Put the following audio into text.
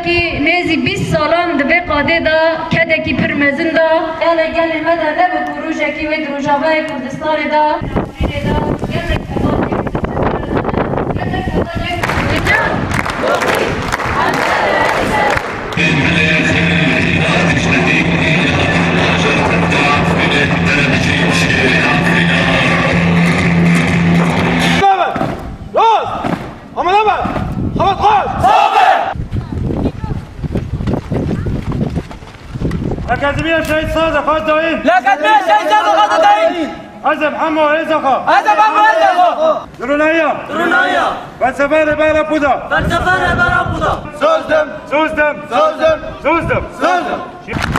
کی نیزی 20 سالان دبی قاده دا کده کی پرمزن دا یالا گل مدى نبو پروژه کی وید روجاوه کردستان دا أكاديمية شهيد صادق الداعين. الأكاديمية شهيد صادق الداعين. عزب حمو عزقة. عزب حمو عزقة. درونايا. درونايا. فلسفة بارا بودا. فلسفة بارا بودا. زوزدم. زوزدم. زوزدم. زوزدم. زوزدم.